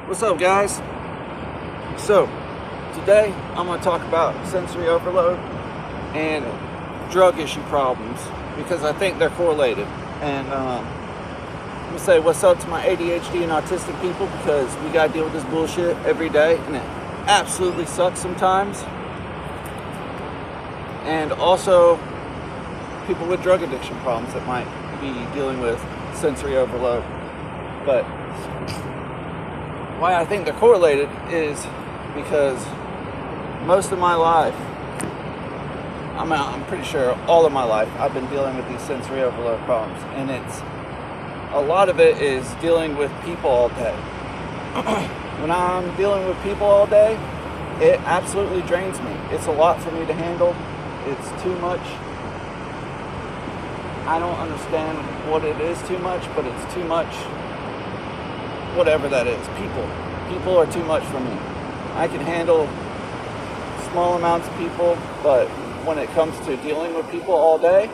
What's up, guys? So, today I'm going to talk about sensory overload and drug issue problems because I think they're correlated. And I'm going to say what's up to my ADHD and autistic people because we got to deal with this bullshit every day and it absolutely sucks sometimes. And also, people with drug addiction problems that might be dealing with sensory overload. But why I think they're correlated is because most of my life, I'm pretty sure all of my life, I've been dealing with these sensory overload problems, and a lot of it is dealing with people all day. When I'm dealing with people all day, it absolutely drains me. It's a lot for me to handle. It's too much. I don't understand what it is too much, but it's too much. Whatever that is, people are too much for me. I can handle small amounts of people, but when it comes to dealing with people all day,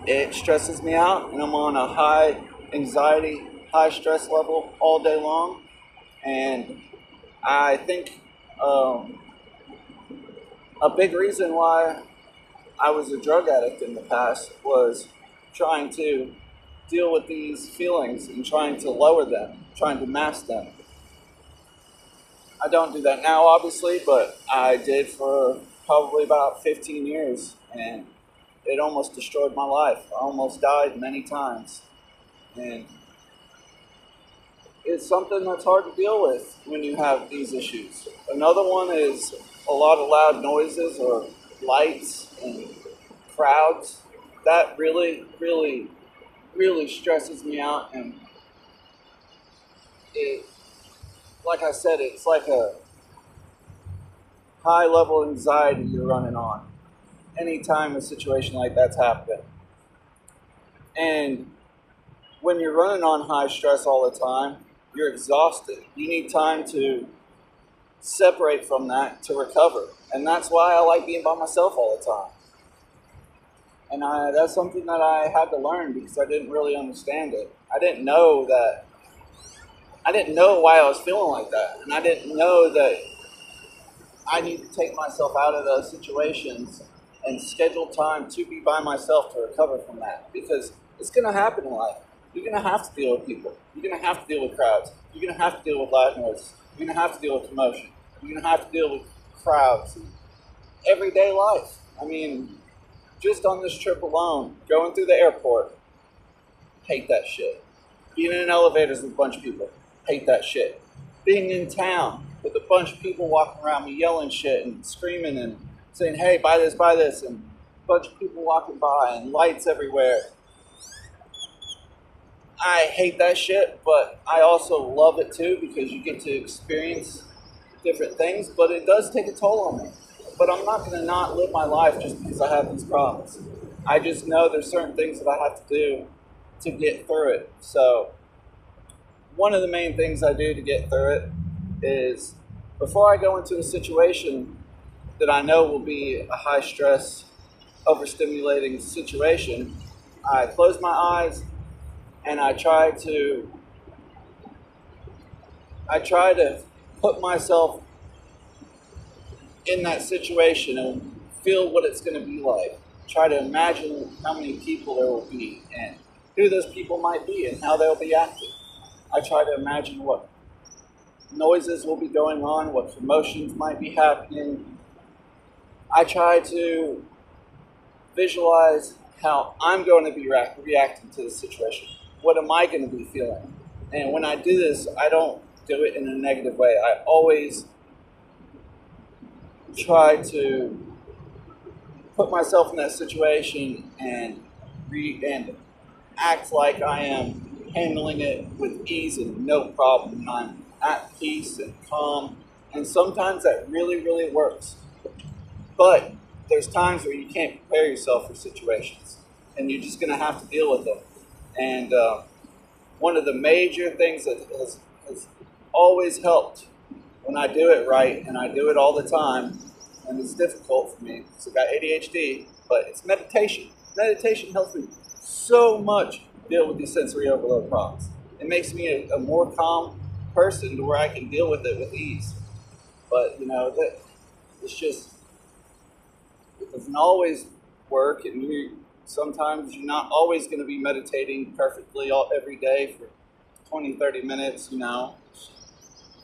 it stresses me out, and I'm on a high anxiety, high stress level all day long. And I think a big reason why I was a drug addict in the past was trying to deal with these feelings and trying to lower them, trying to mask them. I don't do that now, obviously, but I did for probably about 15 years, and it almost destroyed my life. I almost died many times, and it's something that's hard to deal with when you have these issues. Another one is a lot of loud noises or lights and crowds. That really stresses me out, and it, like I said, it's like a high level anxiety you're running on anytime a situation like that's happening. And when you're running on high stress all the time, you're exhausted. You need time to separate from that to recover. And that's why I like being by myself all the time. And that's something that I had to learn because I didn't really understand it. I didn't know why I was feeling like that. And I didn't know that I need to take myself out of those situations and schedule time to be by myself to recover from that. Because it's going to happen in life. You're going to have to deal with people. You're going to have to deal with crowds. You're going to have to deal with loud noise. You're going to have to deal with commotion. You're going to have to deal with crowds and everyday life. I mean, just on this trip alone, going through the airport, hate that shit. Being in elevators with a bunch of people, hate that shit. Being in town with a bunch of people walking around me yelling shit and screaming and saying, hey, buy this, and a bunch of people walking by and lights everywhere. I hate that shit, but I also love it too because you get to experience different things, but it does take a toll on me. But I'm not going to not live my life just because I have these problems. I just know there's certain things that I have to do to get through it. So one of the main things I do to get through it is before I go into a situation that I know will be a high stress, overstimulating situation, I close my eyes and I try to put myself in that situation and feel what it's going to be like. Try to imagine how many people there will be and who those people might be and how they'll be acting. I try to imagine what noises will be going on, what commotions might be happening. I try to visualize how I'm going to be reacting to the situation. What am I going to be feeling? And when I do this, I don't do it in a negative way. I always try to put myself in that situation and act like I am handling it with ease and no problem. And I'm at peace and calm. And sometimes that really works. But there's times where you can't prepare yourself for situations. And you're just going to have to deal with them. And one of the major things that has always helped when I do it right, and I do it all the time, and it's difficult for me because I've got ADHD, but it's meditation. Meditation helps me so much deal with these sensory overload problems. It makes me a more calm person to where I can deal with it with ease. But that it's just it doesn't always work, and sometimes you're not always going to be meditating perfectly every day for 20, 30 minutes. You're going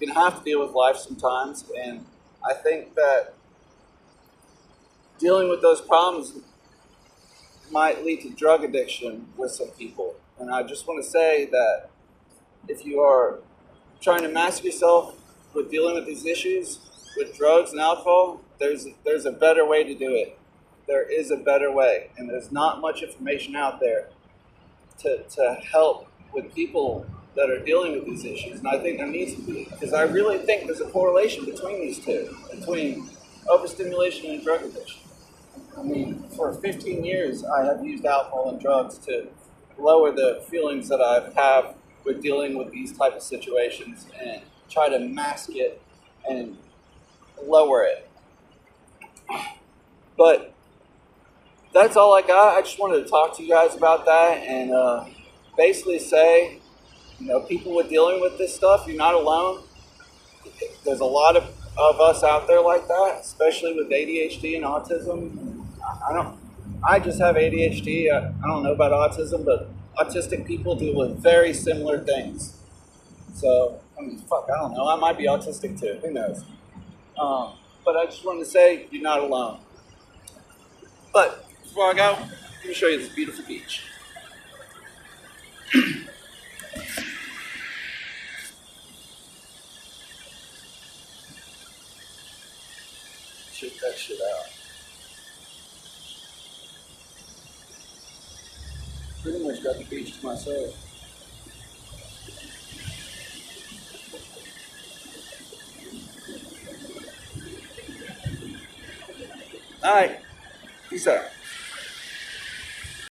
to have to deal with life sometimes, and I think that dealing with those problems might lead to drug addiction with some people. And I just want to say that if you are trying to mask yourself with dealing with these issues with drugs and alcohol, there's a better way to do it. There is a better way, and there's not much information out there to help with people that are dealing with these issues. And I think there needs to be, because I really think there's a correlation between these two, between overstimulation and drug addiction. I mean, for 15 years, I have used alcohol and drugs to lower the feelings that I have with dealing with these type of situations and try to mask it and lower it. But that's all I got. I just wanted to talk to you guys about that and basically say, people with dealing with this stuff, you're not alone. There's a lot of us out there like that, especially with ADHD and autism. I just have ADHD. I don't know about autism, but autistic people deal with very similar things. So, I don't know. I might be autistic too. Who knows? But I just wanted to say you're not alone. But before I go, let me show you this beautiful beach. Check that shit out. Pretty much got the beach to myself. All right. Peace out.